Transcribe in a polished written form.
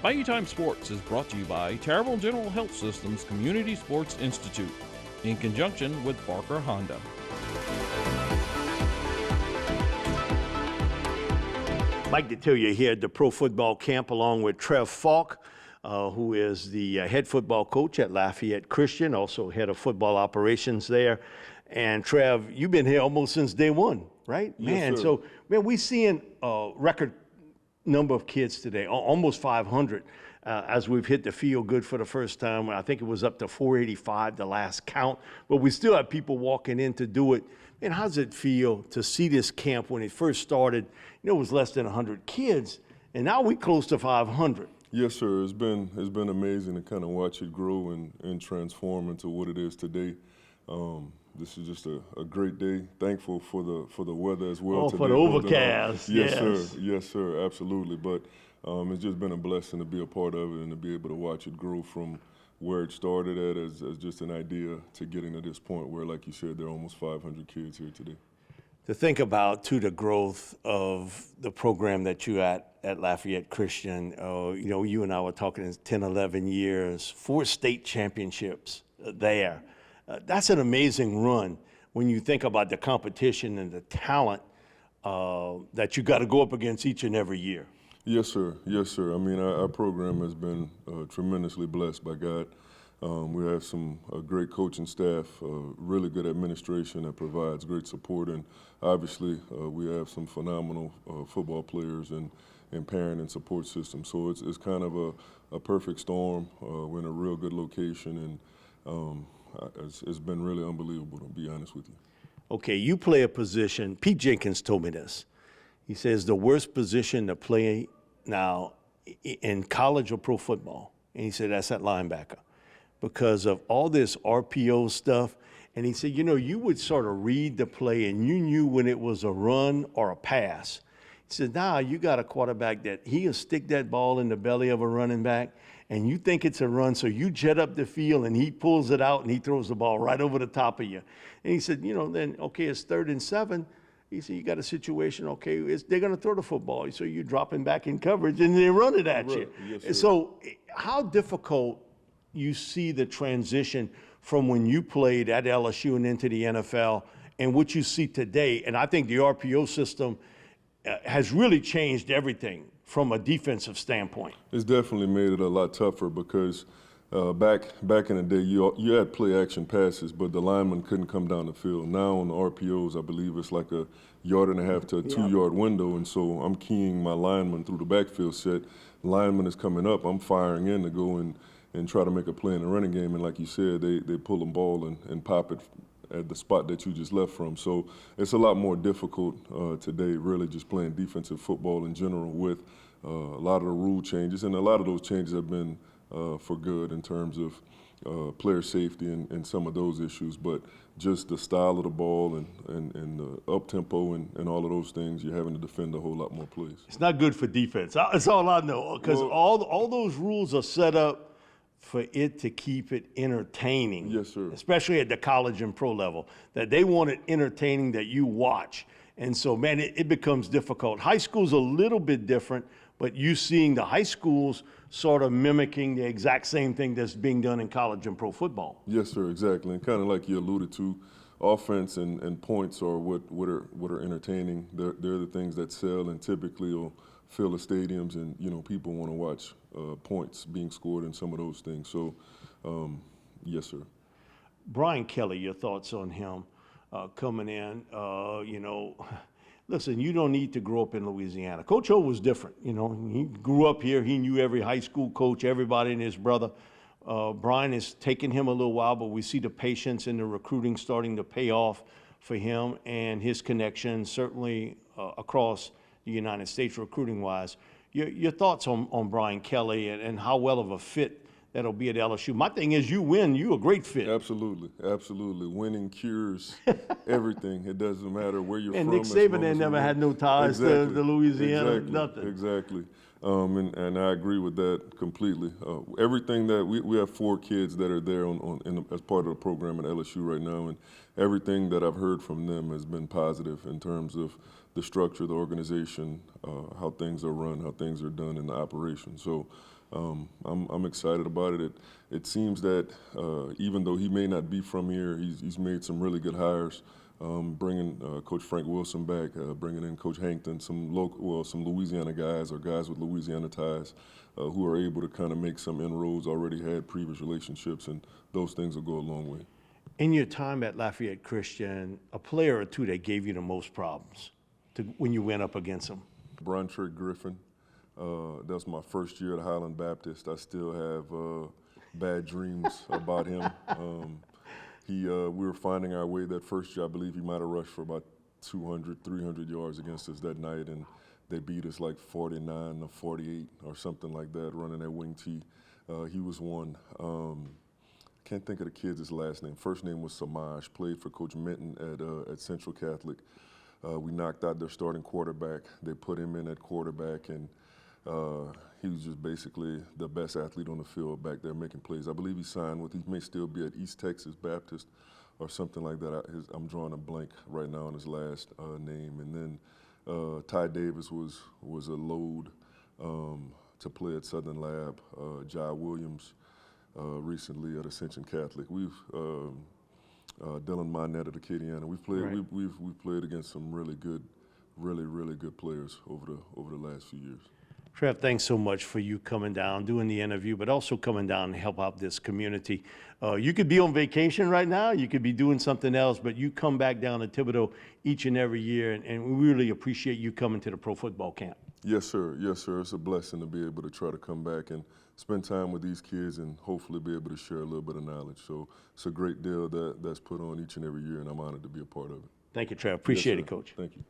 Bayou Time Sports is brought to you by Terrible General Health System's Community Sports Institute in conjunction with Barker Honda. Mike Detillier here at the Pro Football Camp along with Trev Faulk, who is the head football coach at Lafayette Christian, also head of football operations there. And Trev, you've been here almost since day one, right? Yes, sir. So, we're seeing a record number of kids today, almost 500, as we've hit the field good for the first time. I think it was up to 485 the last count, but we still have people walking in to do it. And how does it feel to see this camp when it first started? You know, it was less than 100 kids, and now we're close to 500. Yes, sir. It's been amazing to kind of watch it grow and transform into what it is today. This is just a great day. Thankful for the weather as well. Oh, today, for the overcast. Yes, sir. Yes, sir. Absolutely. But it's just been a blessing to be a part of it and to be able to watch it grow from where it started at as just an idea to getting to this point where, like you said, there are almost 500 kids here today. To think about, too, the growth of the program that you at Lafayette Christian, you know, you and I were talking in 10, 11 years, 4 state championships there. That's an amazing run when you think about the competition and the talent that you got to go up against each and every year. Yes, sir. Yes, sir. I mean, our program has been tremendously blessed by God. We have a great coaching staff, really good administration that provides great support, and obviously we have some phenomenal football players and parent and support system. So it's kind of a perfect storm. We're in a real good location, and it's been really unbelievable, to be honest with you. Okay, you play a position. Pete Jenkins told me this. He says the worst position to play now in college or pro football, and he said that's at linebacker because of all this RPO stuff. And he said, you know, you would sort of read the play and you knew when it was a run or a pass. He said, now you got a quarterback that he'll stick that ball in the belly of a running back and you think it's a run, so you jet up the field and he pulls it out and he throws the ball right over the top of you. And he said, you know, then, okay, it's 3rd and 7. He said, you got a situation, okay, they're going to throw the football, so you're dropping back in coverage and they run it at you. Yes, sir. So how difficult you see the transition from when you played at LSU and into the NFL and what you see today? And I think the RPO system has really changed everything from a defensive standpoint. It's definitely made it a lot tougher because back in the day, you had play action passes, but the lineman couldn't come down the field. Now on the RPOs, I believe it's like a 1.5 yard to a 2 yard window, and so I'm keying my lineman through the backfield set. Lineman is coming up, I'm firing in to go and try to make a play in the running game, and like you said, they pull the ball and pop it at the spot that you just left from. So it's a lot more difficult today, really just playing defensive football in general with a lot of the rule changes, and a lot of those changes have been for good in terms of player safety and some of those issues, but just the style of the ball and the up-tempo and all of those things, you're having to defend a whole lot more plays. It's not good for defense. That's all I know, because all those rules are set up for it to keep it entertaining. Yes, sir. Especially at the college and pro level, that they want it entertaining that you watch. And so, man, it becomes difficult. High school's a little bit different, but you seeing the high schools sort of mimicking the exact same thing that's being done in college and pro football. Yes, sir, exactly. And kind of like you alluded to, offense and points are what are entertaining. They're the things that sell and typically will fill the stadiums, and you know people want to watch points being scored and some of those things. So, yes, sir. Brian Kelly, your thoughts on him coming in? You know, listen, you don't need to grow up in Louisiana. Coach O was different. You know, he grew up here. He knew every high school coach, everybody and his brother. Brian, has taken him a little while, but we see the patience and the recruiting starting to pay off for him and his connections, certainly across the United States recruiting-wise. Your thoughts on Brian Kelly and how well of a fit that'll be at LSU? My thing is, you win, you a great fit. Absolutely, absolutely. Winning cures everything. It doesn't matter where you're and from. Nick Saban had never had no ties to Louisiana, nothing. Exactly. And I agree with that completely. Everything that we have 4 kids that are there as part of the program at LSU right now, and everything that I've heard from them has been positive in terms of the structure, the organization, how things are run, how things are done in the operation. So I'm excited about it. It seems that even though he may not be from here, he's made some really good hires. Bringing Coach Frank Wilson back, bringing in Coach Hankton, some Louisiana guys or guys with Louisiana ties who are able to kind of make some inroads, already had previous relationships, and those things will go a long way. In your time at Lafayette Christian, a player or two that gave you the most problems when you went up against them? Brontrick Griffin. That was my first year at Highland Baptist. I still have bad dreams about him. We were finding our way that first year. I believe he might have rushed for about 200, 300 yards against us that night, and they beat us like 49 to 48 or something like that, running that wing T. He was one. Can't think of the kid's last name. First name was Samaj. Played for Coach Minton at Central Catholic. We knocked out their starting quarterback. They put him in at quarterback, and he was just basically the best athlete on the field back there making plays. I believe he may still be at East Texas Baptist or something like that. I'm drawing a blank right now on his last name. And then Ty Davis was a load to play at Southern Lab. Jai Williams recently at Ascension Catholic. We've Dylan Monette at Acadiana. We've played against some really good players over the last few years. Trev, thanks so much for you coming down, doing the interview, but also coming down and help out this community. You could be on vacation right now, you could be doing something else, but you come back down to Thibodaux each and every year, and we really appreciate you coming to the pro football camp. Yes, sir. Yes, sir. It's a blessing to be able to try to come back and spend time with these kids and hopefully be able to share a little bit of knowledge. So it's a great deal that's put on each and every year, and I'm honored to be a part of it. Thank you, Trev. Appreciate Yes, it, Coach. Thank you.